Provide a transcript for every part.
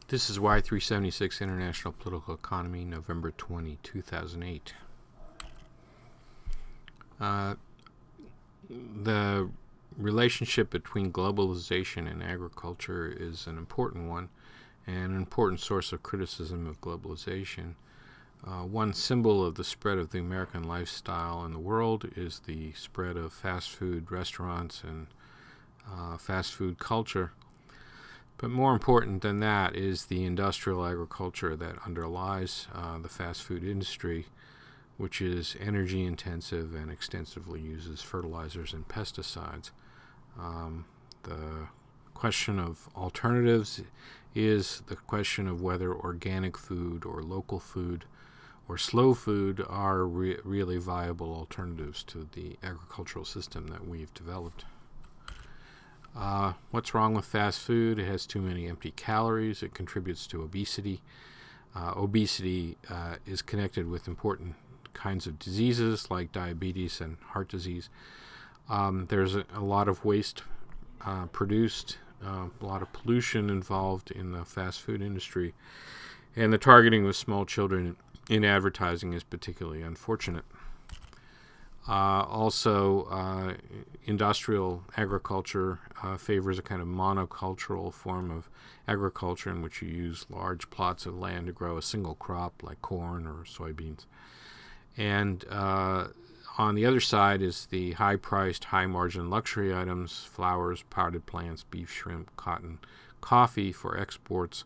This is Y376 International Political Economy, November 20, 2008. The relationship between globalization and agriculture is an important one and an important source of criticism of globalization. One symbol of the spread of the American lifestyle in the world is the spread of fast food restaurants and fast food culture. But more important than that is the industrial agriculture that underlies the fast food industry, which is energy intensive and extensively uses fertilizers and pesticides. The question of alternatives is the question of whether organic food or local food or slow food are really viable alternatives to the agricultural system that we've developed. What's wrong with fast food? It has too many empty calories. It contributes to obesity. Obesity is connected with important kinds of diseases like diabetes and heart disease. There's a lot of waste produced, a lot of pollution involved in the fast food industry, and the targeting of small children in advertising is particularly unfortunate. Also, industrial agriculture favors a kind of monocultural form of agriculture in which you use large plots of land to grow a single crop like corn or soybeans. And on the other side is the high-priced, high-margin luxury items, flowers, potted plants, beef, shrimp, cotton, coffee for exports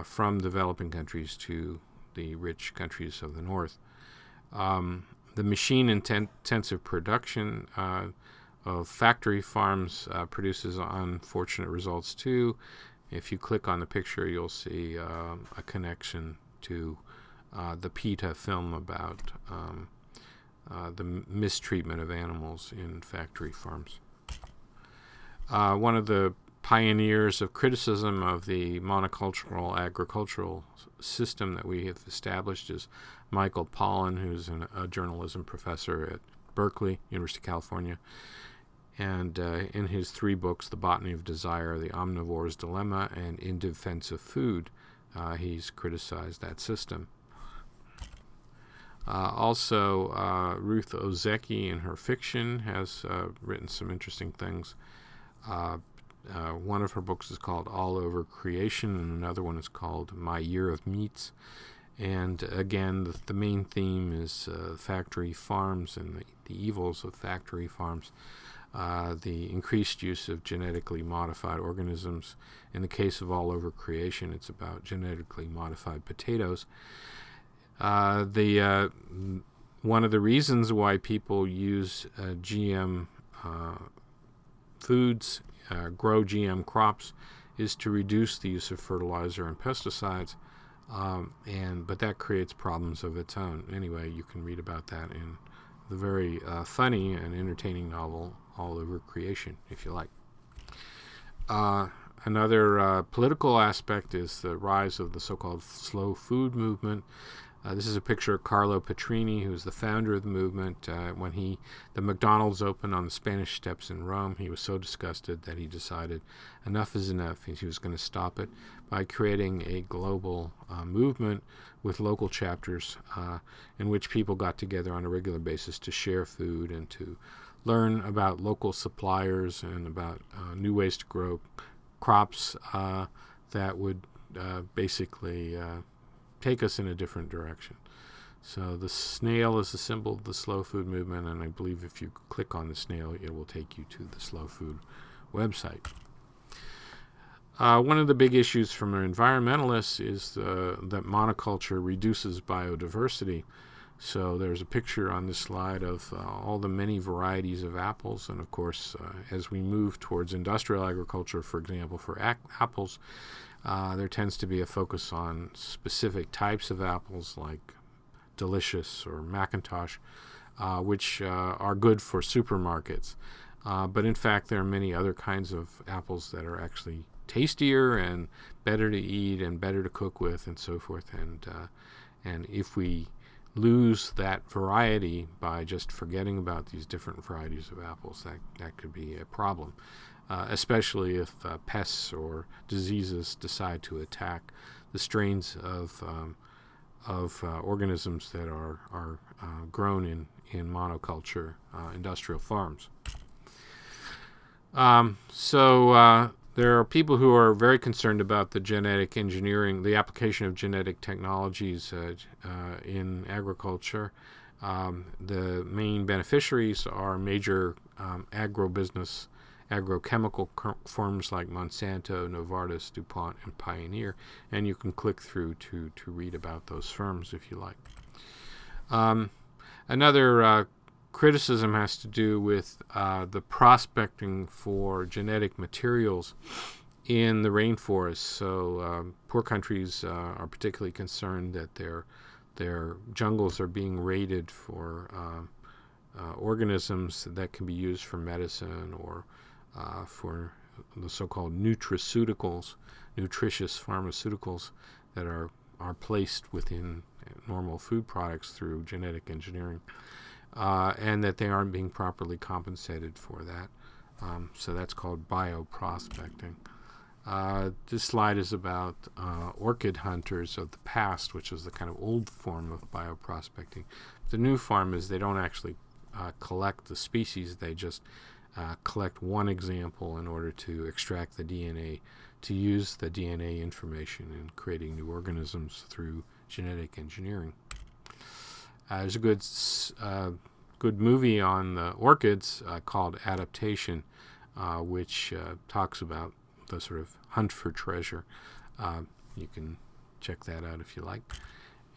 from developing countries to the rich countries of the north. The machine-intensive production of factory farms produces unfortunate results too. If you click on the picture, you'll see a connection to the PETA film about the mistreatment of animals in factory farms. One of the pioneers of criticism of the monocultural agricultural system that we have established is Michael Pollan, who's a journalism professor at Berkeley, University of California. And in his 3 books, The Botany of Desire, The Omnivore's Dilemma, and In Defense of Food, he's criticized that system. Also, Ruth Ozeki, in her fiction, has written some interesting things. One of her books is called All Over Creation, and another one is called My Year of Meats. And again, the main theme is factory farms and the evils of factory farms. The increased use of genetically modified organisms. In the case of All Over Creation, it's about genetically modified potatoes. One of the reasons why people use GM foods, grow GM crops, is to reduce the use of fertilizer and pesticides, but that creates problems of its own. Anyway, you can read about that in the very funny and entertaining novel All Over Creation, if you like. Another political aspect is the rise of the so-called slow food movement. This is a picture of Carlo Petrini, who's the founder of the movement. When the McDonald's opened on the Spanish Steps in Rome, he was so disgusted that he decided enough is enough. He was going to stop it by creating a global movement with local chapters in which people got together on a regular basis to share food and to learn about local suppliers and about new ways to grow crops that would basically take us in a different direction. So the snail is a symbol of the slow food movement, and I believe if you click on the snail, it will take you to the slow food website. One of the big issues from environmentalists is that monoculture reduces biodiversity. So there's a picture on this slide of all the many varieties of apples, and of course, as we move towards industrial agriculture, for example, for apples, there tends to be a focus on specific types of apples like Delicious or Macintosh, which are good for supermarkets. But in fact, there are many other kinds of apples that are actually tastier and better to eat and better to cook with and so forth. And if we lose that variety by just forgetting about these different varieties of apples, that could be a problem. especially if pests or diseases decide to attack the strains of organisms that are grown in monoculture industrial farms. So there are people who are very concerned about the genetic engineering, the application of genetic technologies in agriculture. The main beneficiaries are major agrochemical firms like Monsanto, Novartis, DuPont, and Pioneer, and you can click through to read about those firms if you like. Another criticism has to do with the prospecting for genetic materials in the rainforest. So poor countries are particularly concerned that their jungles are being raided for organisms that can be used for medicine or for the so-called nutraceuticals, nutritious pharmaceuticals that are placed within normal food products through genetic engineering, and that they aren't being properly compensated for that. So that's called bioprospecting. This slide is about orchid hunters of the past, which was the kind of old form of bioprospecting. The new form is they don't actually collect the species, they just collect one example in order to extract the DNA, to use the DNA information in creating new organisms through genetic engineering. There's a good movie on the orchids called Adaptation, which talks about the sort of hunt for treasure. You can check that out if you like.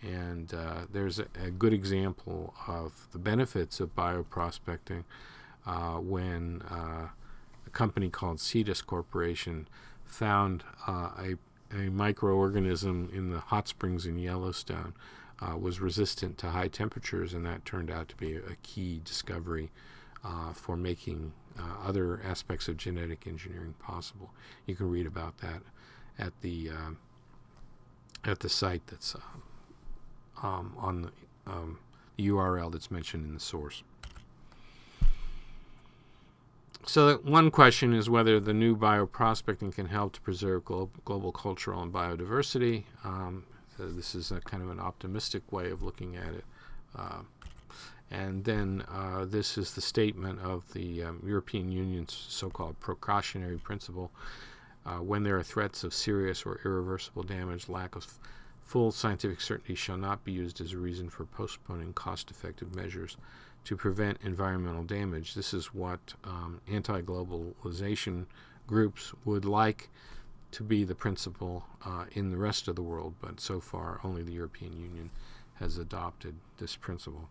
And there's a good example of the benefits of bioprospecting when a company called Cetus Corporation found a microorganism in the hot springs in Yellowstone was resistant to high temperatures, and that turned out to be a key discovery for making other aspects of genetic engineering possible. You can read about that at the site that's on the URL that's mentioned in the source. So one question is whether the new bioprospecting can help to preserve global cultural and biodiversity. So this is a kind of an optimistic way of looking at it. And then this is the statement of the European Union's so-called precautionary principle. When there are threats of serious or irreversible damage, lack of full scientific certainty shall not be used as a reason for postponing cost-effective measures to prevent environmental damage. This is what anti-globalization groups would like to be the principle in the rest of the world, but so far only the European Union has adopted this principle.